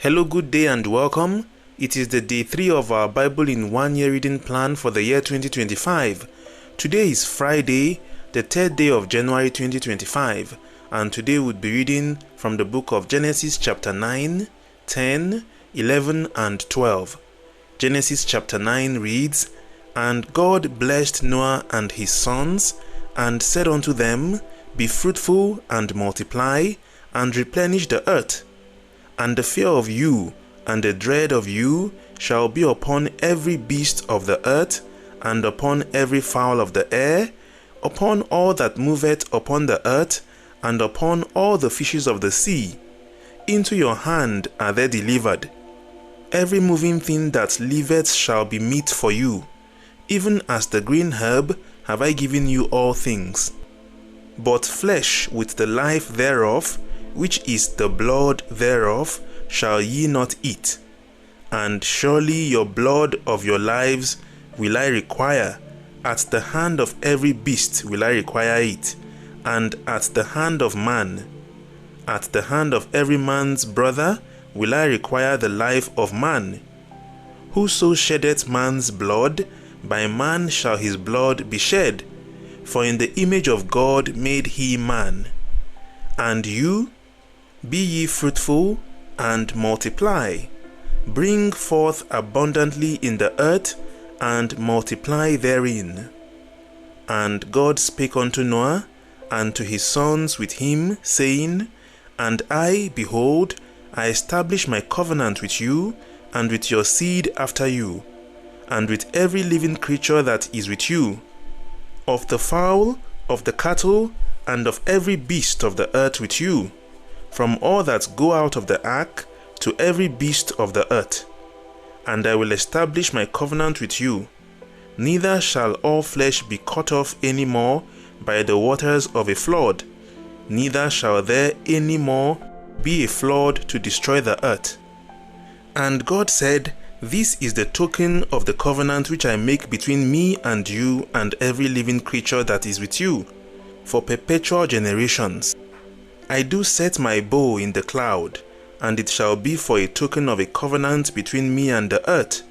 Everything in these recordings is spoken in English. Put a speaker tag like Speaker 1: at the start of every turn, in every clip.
Speaker 1: Hello, good day and welcome. It is the day 3 of our Bible in 1 year reading plan for the year 2025. Today is Friday, the 3rd day of January 2025, and today we'll be reading from the book of Genesis chapter 9, 10, 11 and 12. Genesis chapter 9 reads, "And God blessed Noah and his sons, and said unto them, Be fruitful and multiply, and replenish the earth. And the fear of you and the dread of you shall be upon every beast of the earth, and upon every fowl of the air, upon all that moveth upon the earth, and upon all the fishes of the sea. Into your hand are they delivered. Every moving thing that liveth shall be meat for you. Even as the green herb have I given you all things. But flesh with the life thereof, which is the blood thereof, shall ye not eat. And surely your blood of your lives will I require. At the hand of every beast will I require it, and at the hand of man. At the hand of every man's brother will I require the life of man. Whoso sheddeth man's blood, by man shall his blood be shed. For in the image of God made he man. And you, be ye fruitful, and multiply. Bring forth abundantly in the earth, and multiply therein. And God spake unto Noah, and to his sons with him, saying, And I, behold, I establish my covenant with you, and with your seed after you, and with every living creature that is with you, of the fowl, of the cattle, and of every beast of the earth with you, from all that go out of the ark to every beast of the earth. And I will establish my covenant with you. Neither shall all flesh be cut off any more by the waters of a flood, neither shall there any more be a flood to destroy the earth. And God said, This is the token of the covenant which I make between me and you and every living creature that is with you, for perpetual generations. I do set my bow in the cloud, and it shall be for a token of a covenant between me and the earth.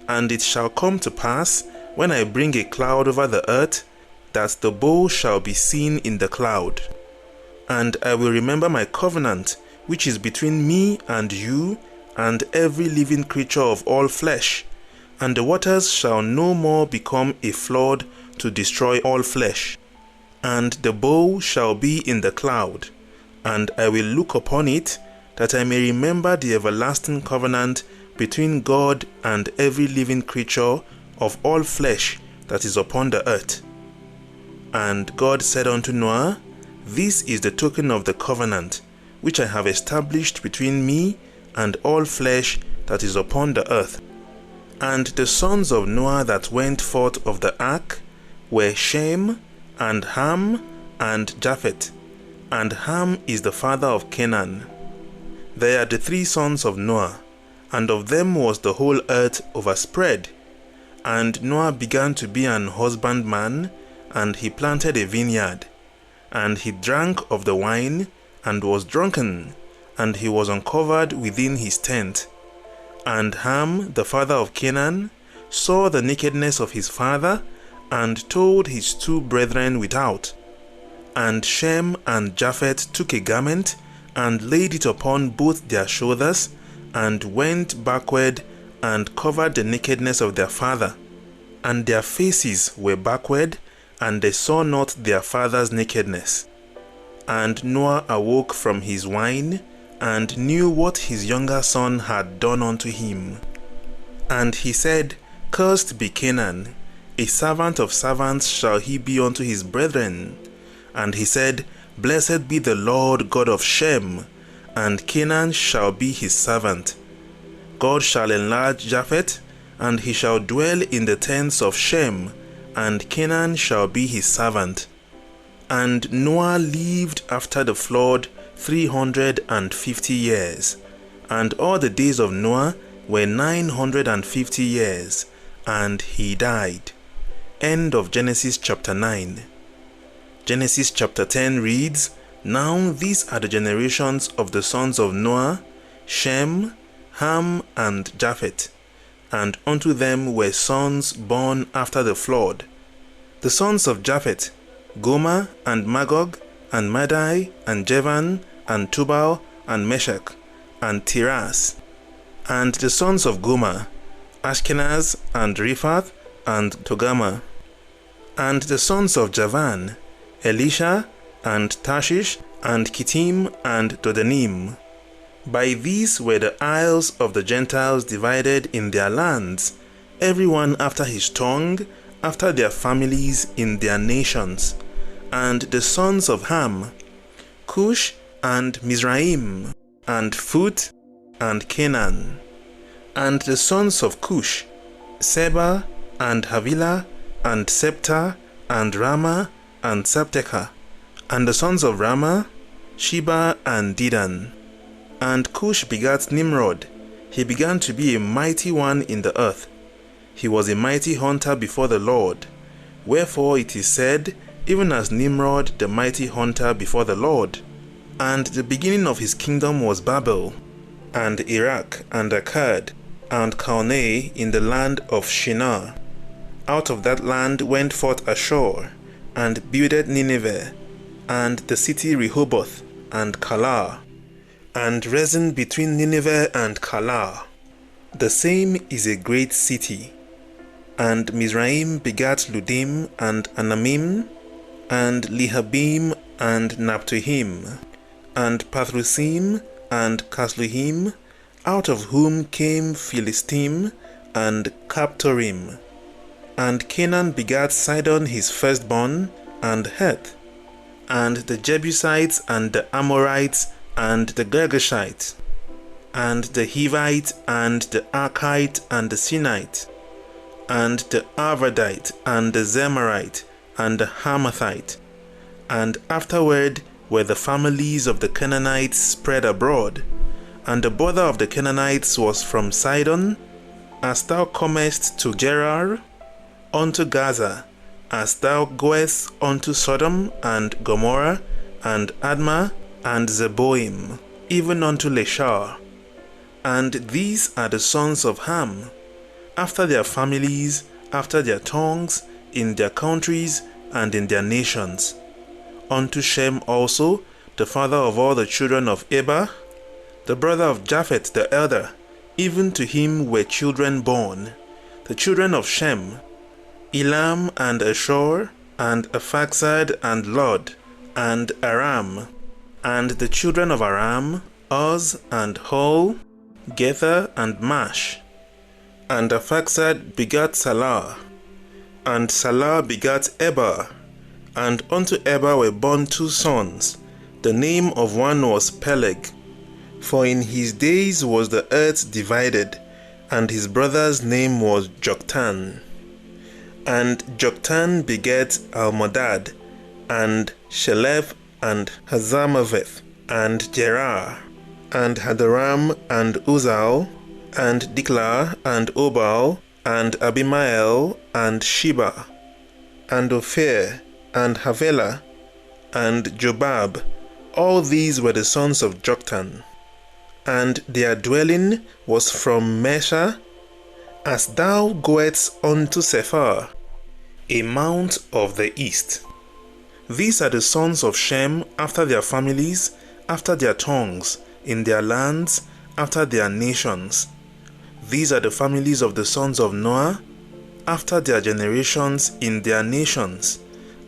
Speaker 1: And it shall come to pass, when I bring a cloud over the earth, that the bow shall be seen in the cloud. And I will remember my covenant, which is between me and you, and every living creature of all flesh, and the waters shall no more become a flood to destroy all flesh. And the bow shall be in the cloud, and I will look upon it, that I may remember the everlasting covenant between God and every living creature of all flesh that is upon the earth. And God said unto Noah, This is the token of the covenant, which I have established between me and all flesh that is upon the earth. And the sons of Noah that went forth of the ark were Shem, and Ham, and Japheth. And Ham is the father of Canaan. They are the 3 sons of Noah, and of them was the whole earth overspread. And Noah began to be an husbandman, and he planted a vineyard. And he drank of the wine, and was drunken, and he was uncovered within his tent. And Ham, the father of Canaan, saw the nakedness of his father, and told his 2 brethren without. And Shem and Japheth took a garment, and laid it upon both their shoulders, and went backward, and covered the nakedness of their father. And their faces were backward, and they saw not their father's nakedness. And Noah awoke from his wine, and knew what his younger son had done unto him. And he said, Cursed be Canaan, a servant of servants shall he be unto his brethren. And he said, Blessed be the Lord God of Shem, and Canaan shall be his servant. God shall enlarge Japheth, and he shall dwell in the tents of Shem, and Canaan shall be his servant. And Noah lived after the flood 350 years, and all the days of Noah were 950 years, and he died. End of Genesis chapter 9. Genesis chapter 10 reads, Now these are the generations of the sons of Noah, Shem, Ham and Japheth, and unto them were sons born after the flood. The sons of Japheth, Gomer, and Magog, and Madai, and Javan, and Tubal, and Meshach, and Tiras. And the sons of Gomer, Ashkenaz, and Riphath, and Togarmah. And the sons of Javan, Elisha, and Tarshish, and Kittim, and Dodanim. By these were the isles of the Gentiles divided in their lands, every one after his tongue, after their families in their nations. And the sons of Ham, Cush, and Mizraim, and Phut, and Canaan. And the sons of Cush, Seba, and Havilah, and Septa, and Ramah, and Sabteka. And the sons of Ramah, Sheba, and Dedan. And Cush begat Nimrod. He began to be a mighty one in the earth. He was a mighty hunter before the Lord. Wherefore it is said, even as Nimrod the mighty hunter before the Lord. And the beginning of his kingdom was Babel, and Iraq, and Akkad, and Calneh in the land of Shinar. Out of that land went forth Ashur, and builded Nineveh, and the city Rehoboth, and Calah, and Rezin between Nineveh and Calah. The same is a great city. And Mizraim begat Ludim, and Anamim, and Lehabim, and Naptuhim, and Pathrusim, and Casluhim, out of whom came Philistim, and Captorim. And Canaan begat Sidon his firstborn, and Heth, and the Jebusites, and the Amorites, and the Girgashites, and the Hivite, and the Arkite, and the Sinite, and the Arvadite, and the Zemarite, and the Hamathite. And afterward were the families of the Canaanites spread abroad. And the border of the Canaanites was from Sidon, as thou comest to Gerar, unto Gaza, as thou goest unto Sodom, and Gomorrah, and Admah, and Zeboim, even unto Leshar. And these are the sons of Ham, after their families, after their tongues, in their countries, and in their nations. Unto Shem also, the father of all the children of Eber, the brother of Japheth the elder, even to him were children born. The children of Shem, Elam, and Ashur, and Aphaxad, and Lod, and Aram. And the children of Aram, Uz, and Hul, Gether, and Mash. And Aphaxad begat Salah, and Salah begat Eber. And unto Eber were born two sons. The name of one was Peleg, for in his days was the earth divided, and his brother's name was Joktan. And Joktan begat Almodad, and Shelef, and Hazarmaveth, and Gerar, and Hadaram, and Uzal, and Diklah, and Obal, and Abimael, and Sheba, and Ophir, and Havilah, and Jobab. All these were the sons of Joktan. And their dwelling was from Mesha, as thou goest unto Sephar, a mount of the east. These are the sons of Shem after their families, after their tongues, in their lands, after their nations. These are the families of the sons of Noah, after their generations, in their nations.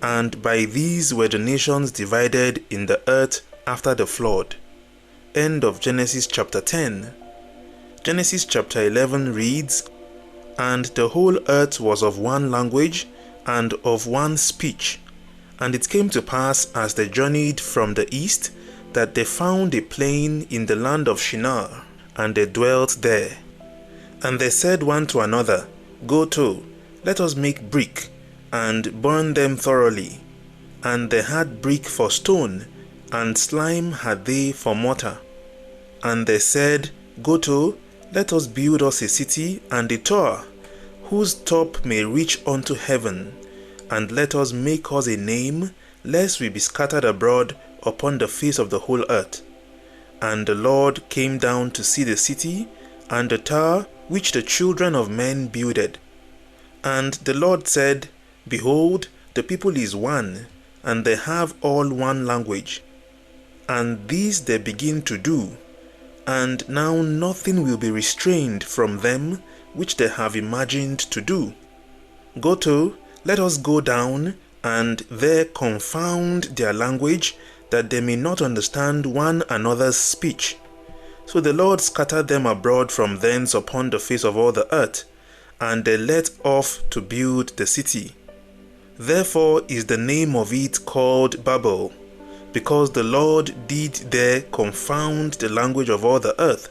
Speaker 1: And by these were the nations divided in the earth after the flood. End of Genesis chapter 10. Genesis chapter 11 reads, And the whole earth was of one language, and of one speech. And it came to pass, as they journeyed from the east, that they found a plain in the land of Shinar, and they dwelt there. And they said one to another, Go to, let us make brick, and burn them thoroughly. And they had brick for stone, and slime had they for mortar. And they said, Go to, let us build us a city and a tower, whose top may reach unto heaven, and let us make us a name, lest we be scattered abroad upon the face of the whole earth. And the Lord came down to see the city, and the tower which the children of men builded. And the Lord said, Behold, the people is one, and they have all one language. And this they begin to do, and now nothing will be restrained from them which they have imagined to do. Go to, let us go down, and there confound their language, that they may not understand one another's speech. So the Lord scattered them abroad from thence upon the face of all the earth, and they let off to build the city. Therefore is the name of it called Babel, because the Lord did there confound the language of all the earth.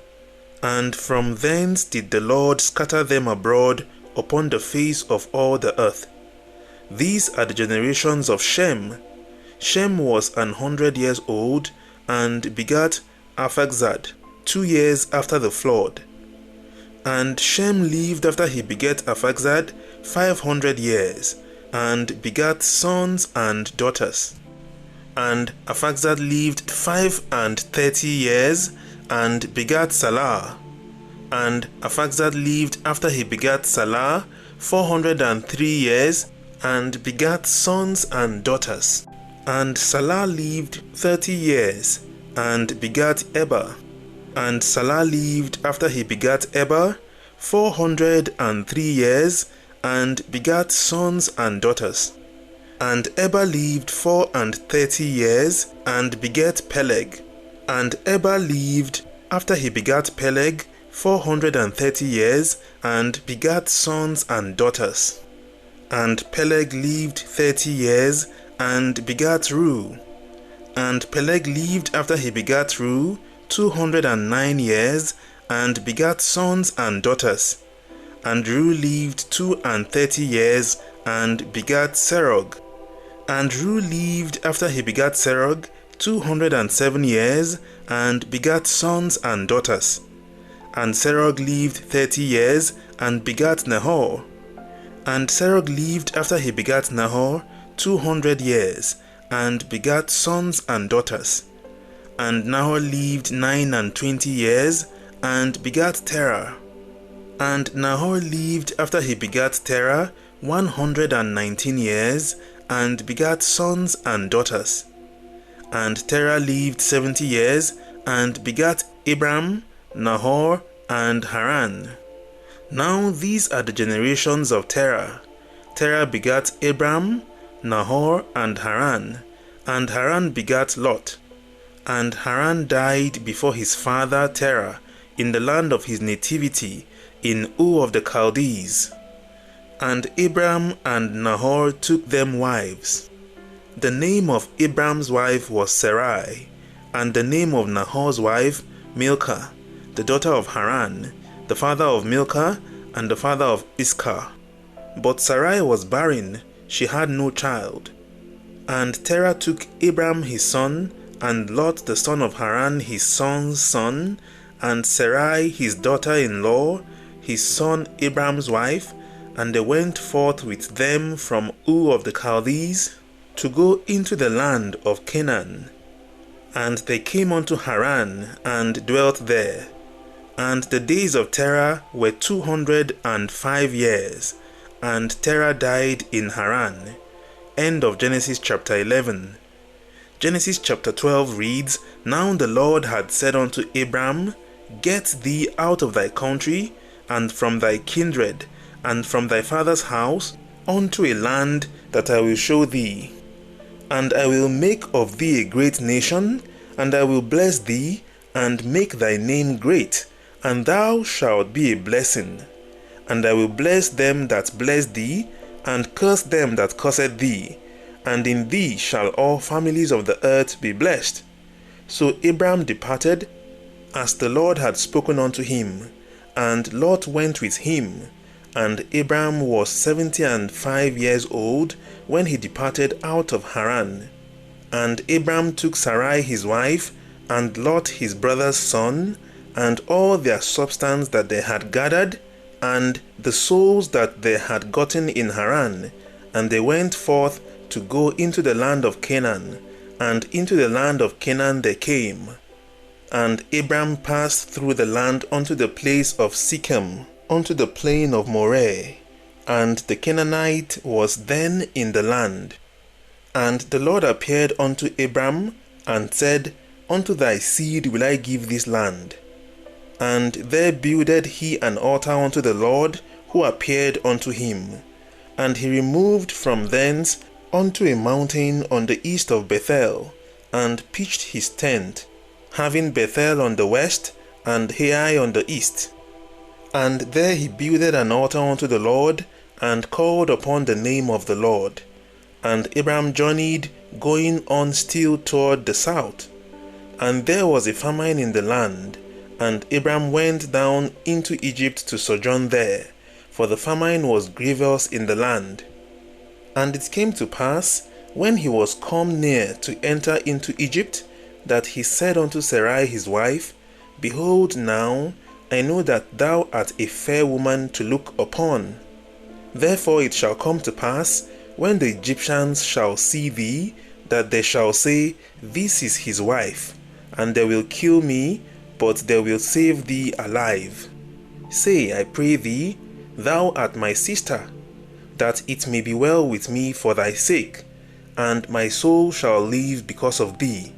Speaker 1: And from thence did the Lord scatter them abroad upon the face of all the earth. These are the generations of Shem. Shem was 100 years old, and begat Arphaxad 2 years after the flood. And Shem lived after he begat Arphaxad 500 years, and begat sons and daughters. And Arphaxad lived 35 years, and begat Salah. And Arphaxad lived after he begat Salah 403 years, and begat sons and daughters. And Salah lived 30 years, and begat Eber. And Salah lived after he begat Eber 403 years, and begat sons and daughters. And Eber lived 34 years, and begat Peleg. And Eber lived after he begat Peleg 430 years, and begat sons and daughters. And Peleg lived 30 years, and begat Reu. And Peleg lived after he begat Reu 209 years, and begat sons and daughters. And Reu lived 32 years, and begat Serug. And Reu lived after he begat Serug 207 years, and begat sons and daughters. And Serug lived 30 years, and begat Nahor. And Serug lived after he begat Nahor 200 years, and begat sons and daughters. And Nahor lived 29 years, and begat Terah. And Nahor lived after he begat Terah 119 years, and begat sons and daughters. And Terah lived 70 years, and begat Abram, Nahor, and Haran. Now these are the generations of Terah. Terah begat Abram, Nahor, and Haran. And Haran begat Lot. And Haran died before his father Terah, in the land of his nativity, in Ur of the Chaldees. And Abram and Nahor took them wives. The name of Abram's wife was Sarai, and the name of Nahor's wife Milcah, the daughter of Haran, the father of Milcah, and the father of Iscah. But Sarai was barren, she had no child. And Terah took Abram his son, and Lot the son of Haran his son's son, and Sarai his daughter-in-law, his son Abram's wife, and they went forth with them from Ur of the Chaldees to go into the land of Canaan. And they came unto Haran, and dwelt there. And the days of Terah were 205 years, and Terah died in Haran. End of Genesis chapter 11. Genesis chapter 12 reads, Now the Lord had said unto Abram, Get thee out of thy country, and from thy kindred, and from thy father's house, unto a land that I will show thee. And I will make of thee a great nation, and I will bless thee, and make thy name great, and thou shalt be a blessing. And I will bless them that bless thee, and curse them that cursed thee, and in thee shall all families of the earth be blessed. So Abram departed, as the Lord had spoken unto him, and Lot went with him. And Abram was 75 years old when he departed out of Haran. And Abram took Sarai his wife, and Lot his brother's son, and all their substance that they had gathered, and the souls that they had gotten in Haran, and they went forth to go into the land of Canaan, and into the land of Canaan they came. And Abram passed through the land unto the place of Shechem, unto the plain of Moreh, and the Canaanite was then in the land. And the Lord appeared unto Abram, and said, Unto thy seed will I give this land. And there builded he an altar unto the Lord, who appeared unto him. And he removed from thence unto a mountain on the east of Bethel, and pitched his tent, having Bethel on the west, and Hai on the east. And there he builded an altar unto the Lord, and called upon the name of the Lord. And Abram journeyed, going on still toward the south. And there was a famine in the land, and Abram went down into Egypt to sojourn there, for the famine was grievous in the land. And it came to pass, when he was come near to enter into Egypt, that he said unto Sarai his wife, Behold now, I know that thou art a fair woman to look upon. Therefore it shall come to pass, when the Egyptians shall see thee, that they shall say, This is his wife, and they will kill me, but they will save thee alive. Say, I pray thee, Thou art my sister, that it may be well with me for thy sake, and my soul shall live because of thee.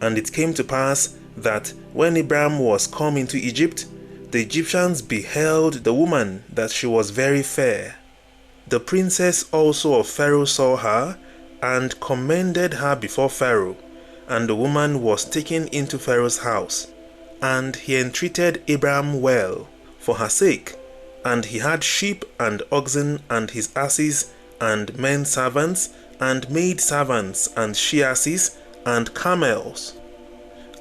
Speaker 1: And it came to pass that when Abram was come into Egypt, the Egyptians beheld the woman that she was very fair. The princess also of Pharaoh saw her, and commended her before Pharaoh, and the woman was taken into Pharaoh's house. And he entreated Abram well for her sake, and he had sheep and oxen and his asses, and men servants, and maid servants, and she-asses, and camels.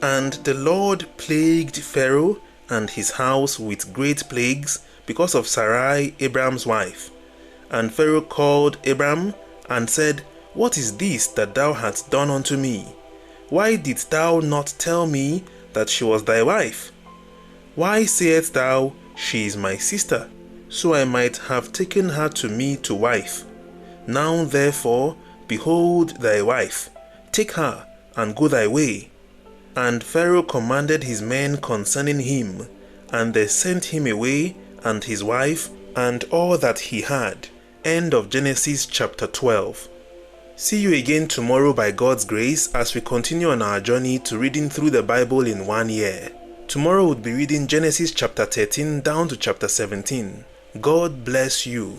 Speaker 1: And the Lord plagued Pharaoh and his house with great plagues because of Sarai, Abram's wife. And Pharaoh called Abram, and said, What is this that thou hast done unto me? Why didst thou not tell me that she was thy wife? Why sayest thou, She is my sister, so I might have taken her to me to wife? Now therefore, behold thy wife, take her, and go thy way. And Pharaoh commanded his men concerning him, and they sent him away, and his wife, and all that he had. End of Genesis chapter 12. See you again tomorrow by God's grace as we continue on our journey to reading through the Bible in 1 year. Tomorrow we'll be reading Genesis chapter 13 down to chapter 17. God bless you.